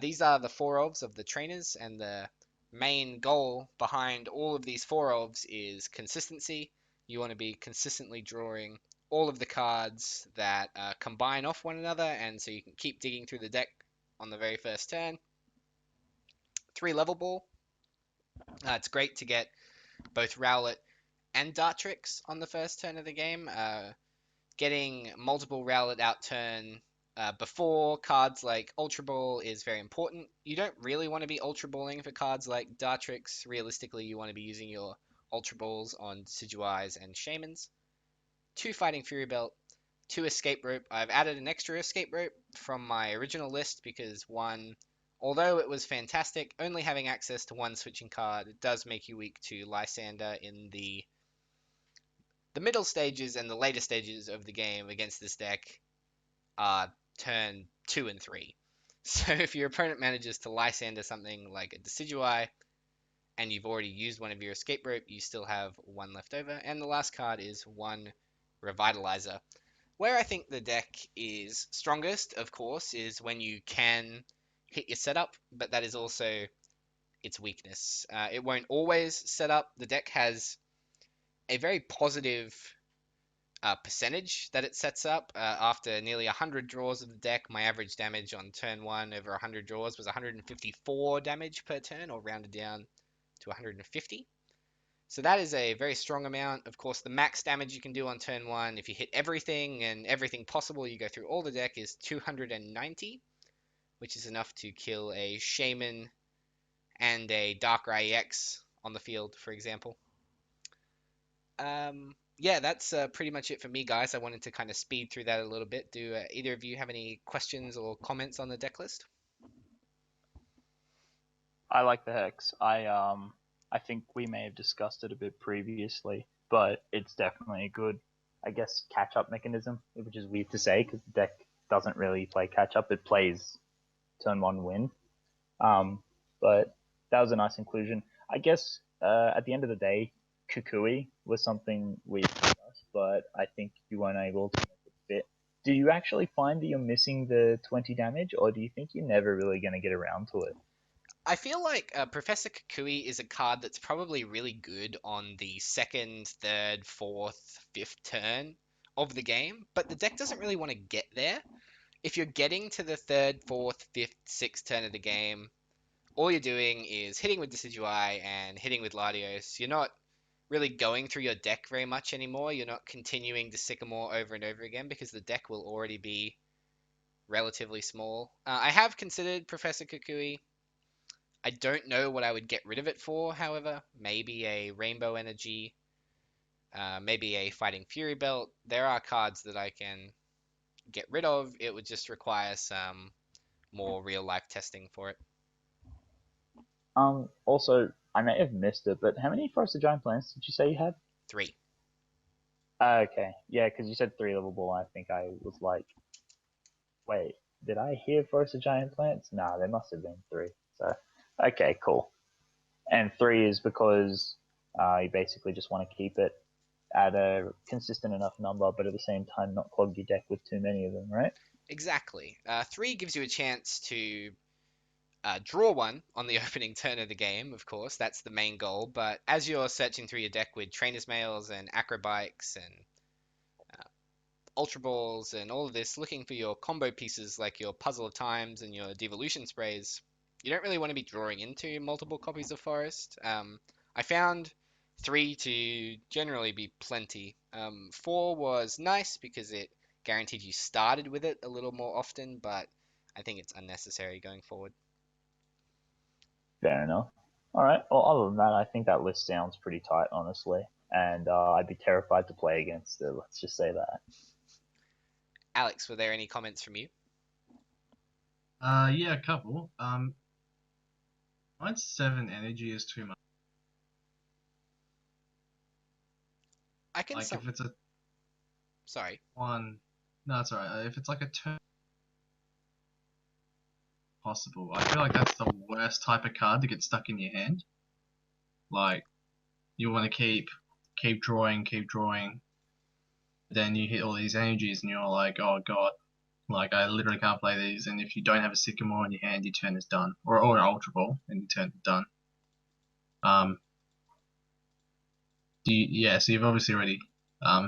These are the 4 elves of the trainers, and the main goal behind all of these 4 elves is consistency. You want to be consistently drawing all of the cards that combine off one another, and so you can keep digging through the deck on the very first turn. 3 Level Ball. It's great to get both Rowlet and Dartrix on the first turn of the game. Getting multiple Rowlet out turn before cards like Ultra Ball is very important. You don't really want to be Ultra Balling for cards like Dartrix. Realistically, you want to be using your Ultra Balls on Decidueyes and Shamans. 2 Fighting Fury Belt, 2 Escape Rope. I've added an extra Escape Rope from my original list because 1, although it was fantastic, only having access to 1 switching card, it does make you weak to Lysandra in the middle stages and the later stages of the game against this deck are turn 2 and 3. So if your opponent manages to Lysandra something like a Decidueye and you've already used one of your Escape Rope, you still have 1 left over. And the last card is 1 Revitalizer. Where I think the deck is strongest, of course, is when you can hit your setup, but that is also its weakness. It won't always set up. The deck has a very positive percentage that it sets up. After nearly 100 draws of the deck, my average damage on turn 1 over 100 draws was 154 damage per turn, or rounded down to 150. So that is a very strong amount. Of course, the max damage you can do on turn 1, if you hit everything and everything possible, you go through all the deck, is 290, which is enough to kill a Shaman and a Darkrai EX on the field, for example. Yeah, that's pretty much it for me, guys. I wanted to kind of speed through that a little bit. Do either of you have any questions or comments on the deck list? I like the Hex. I think we may have discussed it a bit previously, but it's definitely a good, I guess, catch-up mechanism, which is weird to say because the deck doesn't really play catch-up. It plays turn 1 win. But that was a nice inclusion. I guess at the end of the day, Kukui was something we discussed, but I think you weren't able to make it fit. Do you actually find that you're missing the 20 damage, or do you think you're never really going to get around to it? I feel like Professor Kukui is a card that's probably really good on the second, third, fourth, fifth turn of the game, but the deck doesn't really want to get there. If you're getting to the third, fourth, fifth, sixth turn of the game, all you're doing is hitting with Decidueye and hitting with Latios. You're not really going through your deck very much anymore. You're not continuing to Sycamore over and over again because the deck will already be relatively small. I have considered Professor Kukui. I don't know what I would get rid of it for, however. Maybe a Rainbow Energy, maybe a Fighting Fury Belt. There are cards that I can get rid of. It would just require some more real life testing for it. Also, I may have missed it, but how many Forest of Giant Plants did you say you had? 3. Okay, yeah, because you said 3 level ball. I think I was like, wait, did I hear Forest of Giant Plants? Nah, there must have been 3. So, okay, cool. And 3 is because you basically just want to keep it at a consistent enough number, but at the same time not clog your deck with too many of them, right? Exactly. 3 gives you a chance to draw one on the opening turn of the game, of course. That's the main goal. But as you're searching through your deck with Trainer's Mails and Acrobikes and Ultra Balls and all of this, looking for your combo pieces like your Puzzle of Times and your Devolution Sprays, you don't really want to be drawing into multiple copies of Forest. I found 3 to generally be plenty. 4 was nice because it guaranteed you started with it a little more often, but I think it's unnecessary going forward. Fair enough. All right. Well, other than that, I think that list sounds pretty tight, honestly. And I'd be terrified to play against it. Let's just say that. Alex, were there any comments from you? Yeah, a couple. Mine's 7 energy is too much. I can. Like if it's a Sorry. one, no, it's alright. If it's like a turn possible, I feel like that's the worst type of card to get stuck in your hand. Like you want to keep drawing, then you hit all these energies and you're like, oh god, like I literally can't play these. And if you don't have a Sycamore in your hand, your turn is done, or an Ultra Ball, and your turn is done. So you've obviously already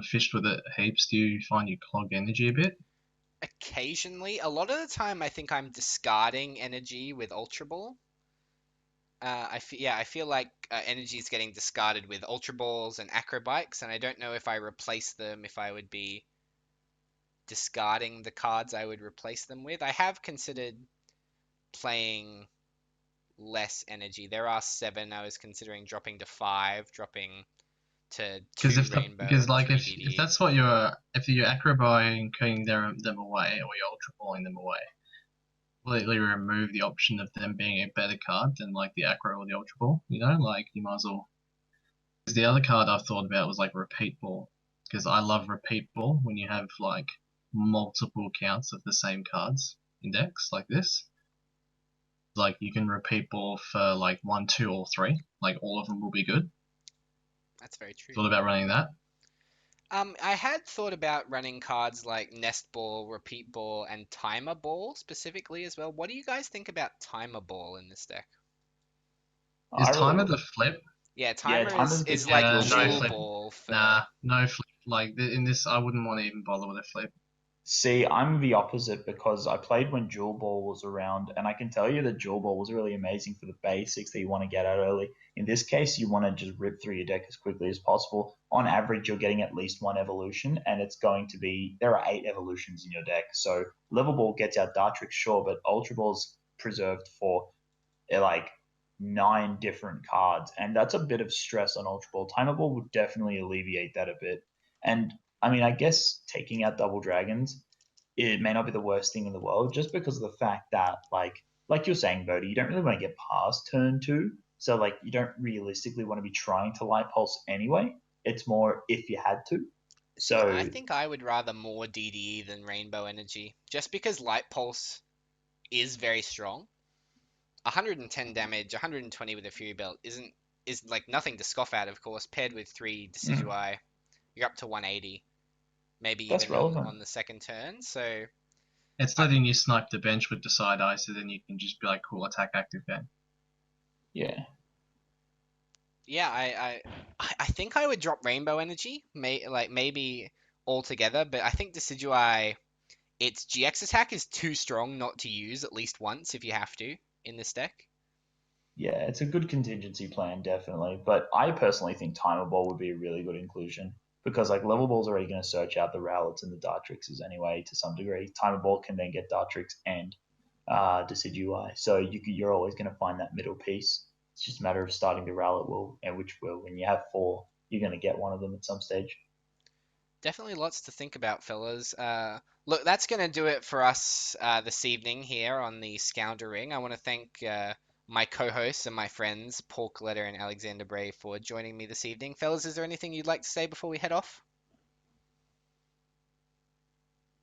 fished with it heaps. Do you find you clog energy a bit? Occasionally. A lot of the time, I think I'm discarding energy with Ultra Ball. I feel like energy is getting discarded with Ultra Balls and Acrobikes, and I don't know if I replace them, if I would be discarding the cards I would replace them with. I have considered playing less energy. There are 7. I was considering dropping to 5, dropping to 2 Rainbow and 3 if DD. that's what if you're Acrobying them away or you're Ultra Balling them away, completely remove the option of them being a better card than like the Acro or the Ultra Ball. You know, like you might as well. Because the other card I've thought about was like Repeat Ball, because I love Repeat Ball when you have like multiple counts of the same cards in decks like this. Like you can Repeat Ball for like 1, 2, or 3. Like all of them will be good. That's very true. Thought about running that. I had thought about running cards like Nest Ball, Repeat Ball, and Timer Ball specifically as well. What do you guys think about Timer Ball in this deck? Is I really timer like. the flip? Yeah, Yeah, Timer is Timer's the is like dual No Jewel ball. flip. Ball for. Nah, no flip. Like in this, I wouldn't want to even bother with a flip. See, I'm the opposite because I played when Jewel Ball was around, and I can tell you that Jewel Ball was really amazing for the basics that you want to get out early. In this case, you want to just rip through your deck as quickly as possible. On average, you're getting at least one evolution, and it's going to be there are 8 evolutions in your deck. So Level Ball gets out Dartrix, sure, but Ultra Ball's preserved for like 9 different cards, and that's a bit of stress on Ultra Ball. Timer Ball would definitely alleviate that a bit. And I mean, I guess taking out Double Dragons, it may not be the worst thing in the world, just because of the fact that, like you're saying, Bodhi, you don't really want to get past turn 2, so like you don't realistically want to be trying to Light Pulse anyway. It's more if you had to. See, I So think I would rather more DDE than Rainbow Energy, just because Light Pulse is very strong. 110 damage, 120 with a Fury Belt is like nothing to scoff at, of course. Paired with 3 Decidueye, you're up to 180, maybe that's even relevant. on the second turn. So It's I, letting you snipe the bench with the side eye, so then you can just be like, cool, attack active game. Yeah. yeah, I think I would drop Rainbow Energy, maybe altogether, but I think Decidueye, its GX attack is too strong not to use at least once if you have to in this deck. Yeah, it's a good contingency plan, definitely. But I personally think Timer Ball would be a really good inclusion because like Level Ball's already going to search out the Rowlets and the Dartrixes anyway to some degree. Timer Ball can then get Dartrix and Decidueye, so you're always going to find that middle piece. It's just a matter of starting the Rowlet will, and which will, when you have 4, you're going to get one of them at some stage. Definitely lots to think about, fellas. Look, that's going to do it for us this evening here on the Scoundrel Ring. I want to thank my co-hosts and my friends, Paul Coletta and Alexander Bray, for joining me this evening. Fellas, is there anything you'd like to say before we head off?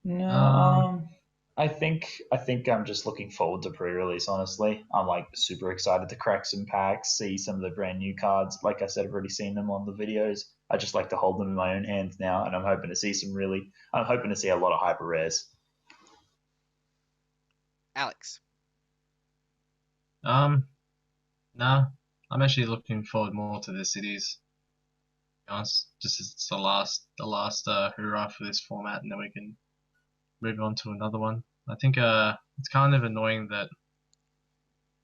No, Um, I think I'm just looking forward to pre-release. Honestly, I'm like super excited to crack some packs, see some of the brand new cards. Like I said, I've already seen them on the videos. I just like to hold them in my own hands now, and I'm hoping to see some really. I'm hoping to see a lot of hyper rares. Alex. um, nah. I'm actually looking forward more to the cities. To be honest, just as it's the last hurrah for this format, and then we can move on to another one. I think it's kind of annoying that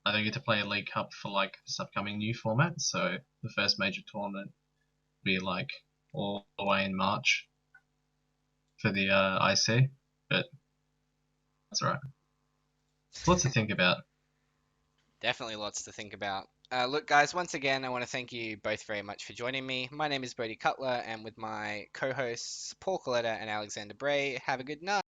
I don't get to play a League Cup for like this upcoming new format. So the first major tournament will be like all the way in March for the IC, but that's alright. Lots to think about. Definitely lots to think about. Look, guys, once again, I want to thank you both very much for joining me. My name is Bodhi Cutler, and with my co-hosts, Paul Coletta and Alexander Bray, have a good night.